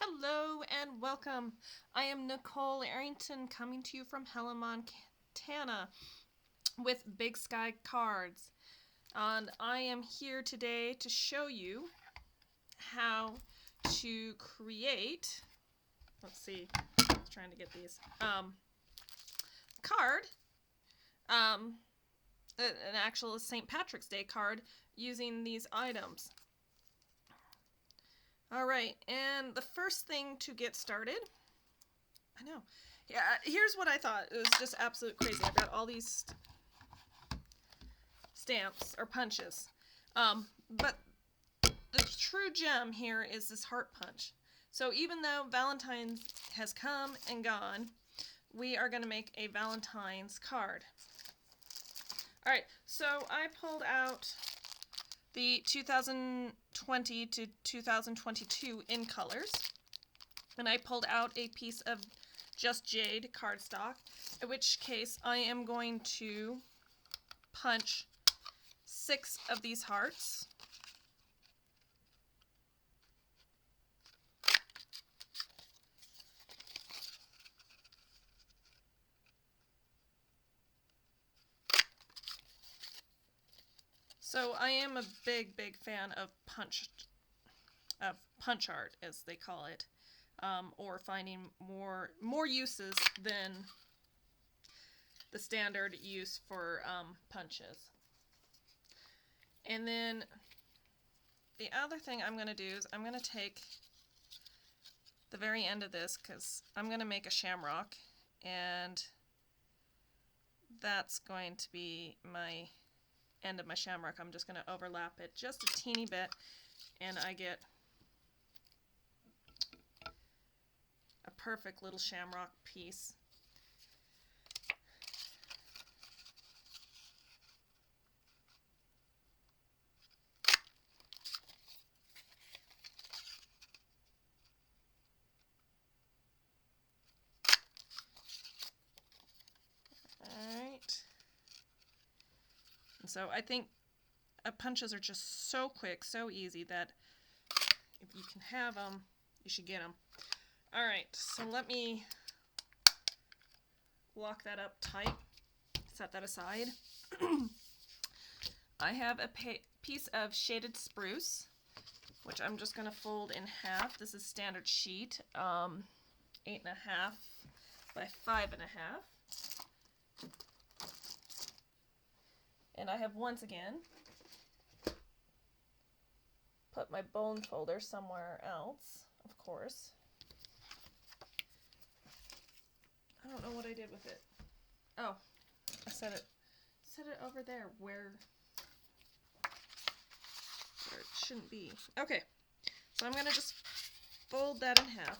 Hello and welcome. I am Nicole Arrington coming to you from Helen, Montana with Big Sky Cards. And I am here today to show you how to create, let's see, I was trying to get these, card, an actual St. Patrick's Day card using these items. Alright, and the first thing to get started, I know, yeah, here's what I thought. It was just absolute crazy. I've got all these stamps, or punches, but the true gem here is this heart punch. So even though Valentine's has come and gone, we are going to make a Valentine's card. Alright, so I pulled out the 2020 to 2022 In Colors, and I pulled out a piece of Just Jade cardstock, in which case I am going to punch 6 of these hearts. So I am a big fan of punch art, as they call it, or finding more uses than the standard use for punches. And then the other thing I'm going to do is I'm going to take the very end of this, because I'm going to make a shamrock, and that's going to be my end of my shamrock. I'm just going to overlap it just a teeny bit, and I get a perfect little shamrock piece. Alright. And so I think punches are just so quick, so easy, that if you can have them, you should get them. Alright, so let me lock that up tight, set that aside. I have a piece of shaded spruce, which I'm just going to fold in half. This is standard sheet, 8.5 by 5.5. And I have once again put my bone folder somewhere else, of course. I don't know what I did with it. Oh, I set it over there where it shouldn't be. Okay, so I'm gonna just fold that in half.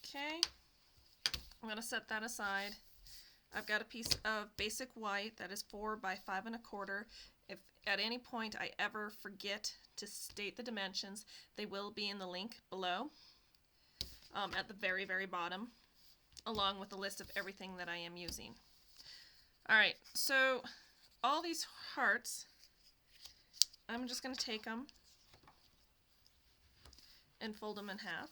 Okay, I'm gonna set that aside. I've got a piece of basic white that is 4 by 5.25. If at any point I ever forget to state the dimensions, they will be in the link below, at the very bottom, along with a list of everything that I am using. Alright, so all these hearts, I'm just going to take them and fold them in half.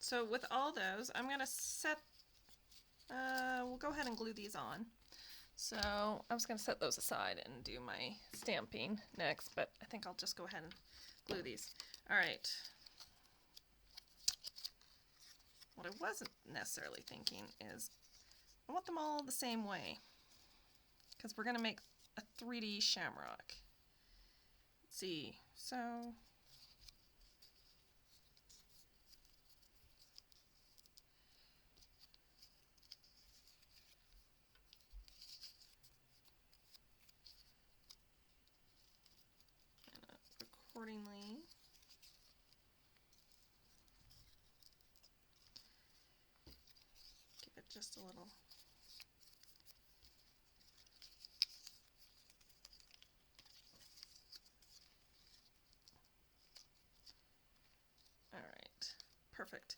So with all those, I'm going to set, we'll go ahead and glue these on. So I was going to set those aside and do my stamping next, but I think I'll just go ahead and glue these. Alright. What I wasn't necessarily thinking is I want them all the same way, because we're going to make a 3D shamrock. Let's see, so accordingly. Give it just a little. All right, perfect.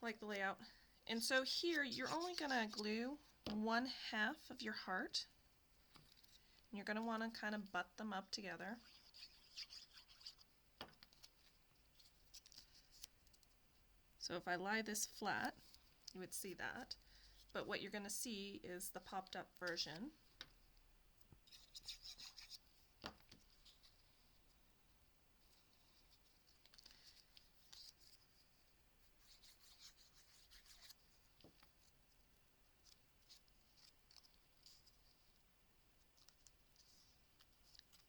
Like the layout. And so here you're only going to glue 1/2 of your heart. And you're going to want to kind of butt them up together. So if I lie this flat, you would see that. But what you're going to see is the popped up version.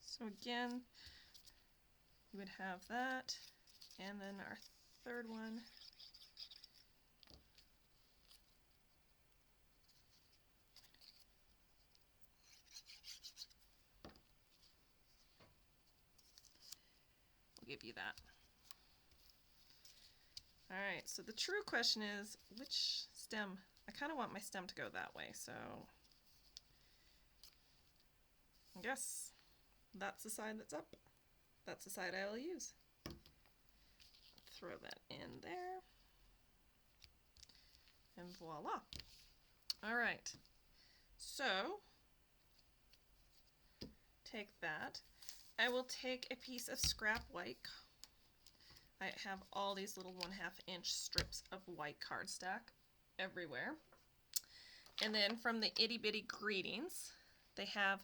So again, you would have that, and then our third one. We'll give you that. All right, so the true question is, which stem? I kind of want my stem to go that way, so I guess that's the side that's up. That's the side I will use. Throw that in there. And voila. All right, so take that. I will take a piece of scrap white. I have all these little 1/2 inch strips of white cardstock everywhere. And then from the Itty Bitty Greetings, they have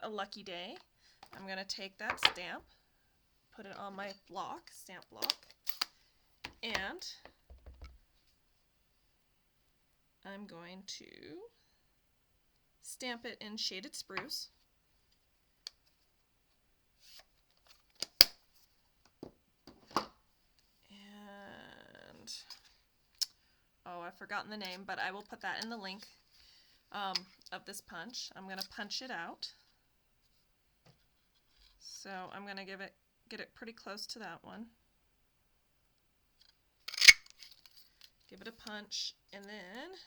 a lucky day. I'm going to take that stamp, put it on my block, stamp block, and I'm going to stamp it in Shaded Spruce. And, oh, I've forgotten the name, but I will put that in the link of this punch. I'm going to punch it out. So I'm going to get it pretty close to that one. Give it a punch, and then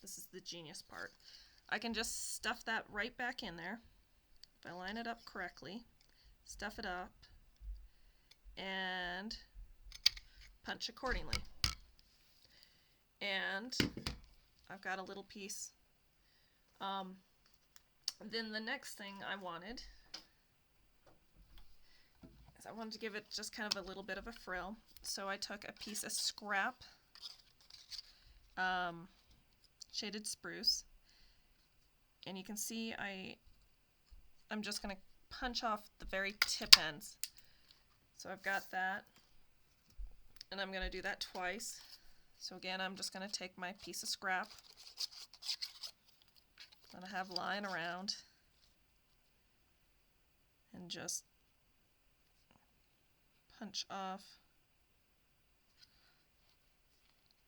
this is the genius part. I can just stuff that right back in there. If I line it up correctly, stuff it up, and punch accordingly. And I've got a little piece. Then the next thing I wanted is I wanted to give it just kind of a little bit of a frill. So I took a piece of scrap Shaded Spruce, and you can see I'm just going to punch off the very tip ends. So I've got that, and I'm going to do that twice. So again, I'm just going to take my piece of scrap that I have lying around and just punch off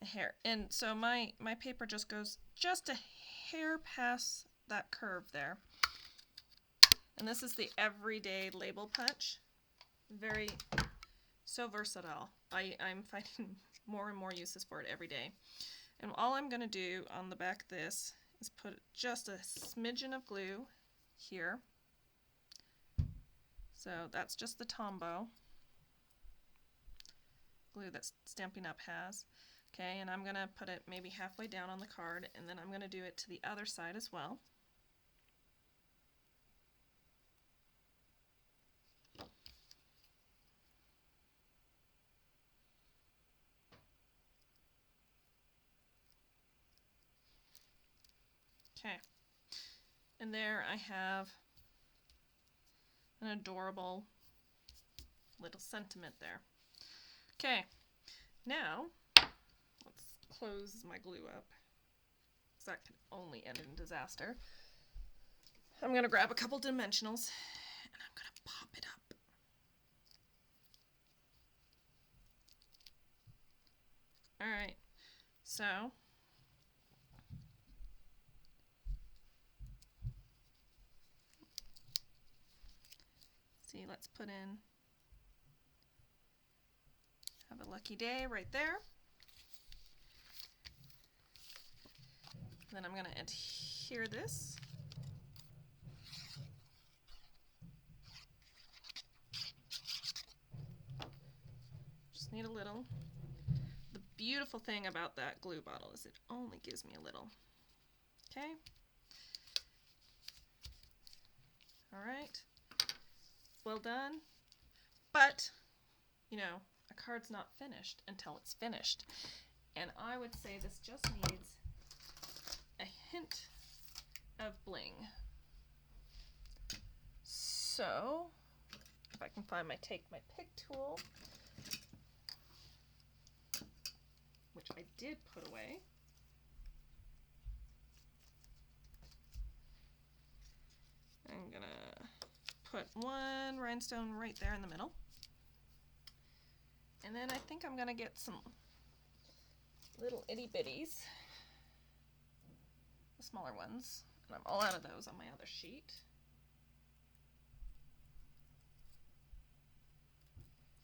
a hair. And so my paper just goes just a hair past that curve there. And this is the everyday label punch. So versatile. I'm finding more and more uses for it every day. And all I'm going to do on the back of this is put just a smidgen of glue here. So that's just the Tombow glue that Stampin' Up! Has. Okay, and I'm going to put it maybe halfway down on the card, and then I'm going to do it to the other side as well. Okay, and there I have an adorable little sentiment there. Okay, now let's close my glue up, because that could only end in disaster. I'm going to grab a couple dimensionals, and I'm going to pop it up. Alright, so See, let's put in Have a Lucky Day right there. Then I'm going to adhere this. Just need a little. The beautiful thing about that glue bottle is it only gives me a little. Okay. All right. Well done. But, you know, a card's not finished until it's finished. And I would say this just needs a hint of bling. So, if I can find take my pick tool, which I did put away. I'm gonna put one rhinestone right there in the middle. And then I think I'm gonna get some little itty bitties, the smaller ones, and I'm all out of those on my other sheet.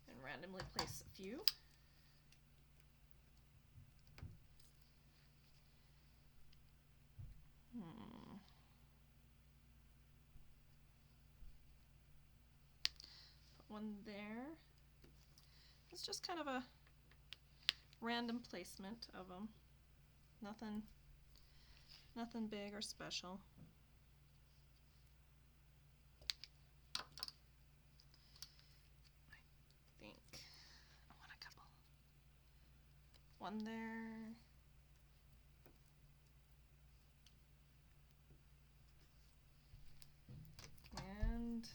And randomly place a few. Put one there. It's just kind of a random placement of them. Nothing big or special. I think I want a couple. One there. And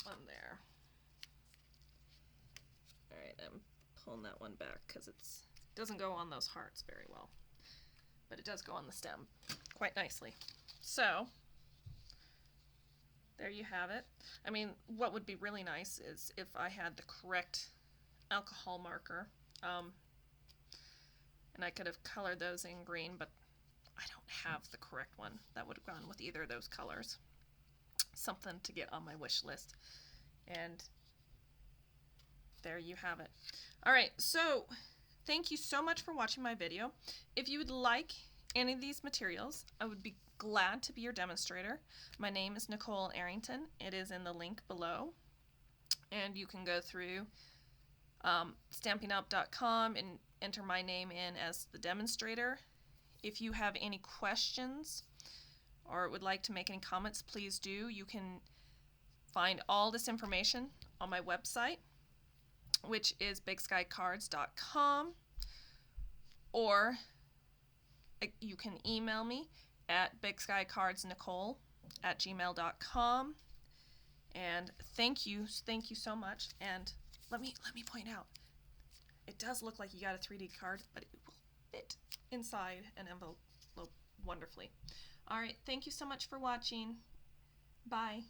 one there. Alright, I'm pulling that one back because it doesn't go on those hearts very well. But it does go on the stem quite nicely. So, there you have it. I mean, what would be really nice is if I had the correct alcohol marker, and I could have colored those in green, but I don't have the correct one that would have gone with either of those colors. Something to get on my wish list. And there you have it. Alright, so thank you so much for watching my video. If you would like any of these materials, I would be glad to be your demonstrator. My name is Nicole Arrington. It is in the link below. And you can go through StampinUp.com and enter my name in as the demonstrator. If you have any questions or would like to make any comments, please do. You can find all this information on my website, which is bigskycards.com, or you can email me at bigskycardsnicole@gmail.com. And thank you so much. And let me point out, it does look like you got a 3D card, but it will fit inside an envelope wonderfully. All right, thank you so much for watching. Bye.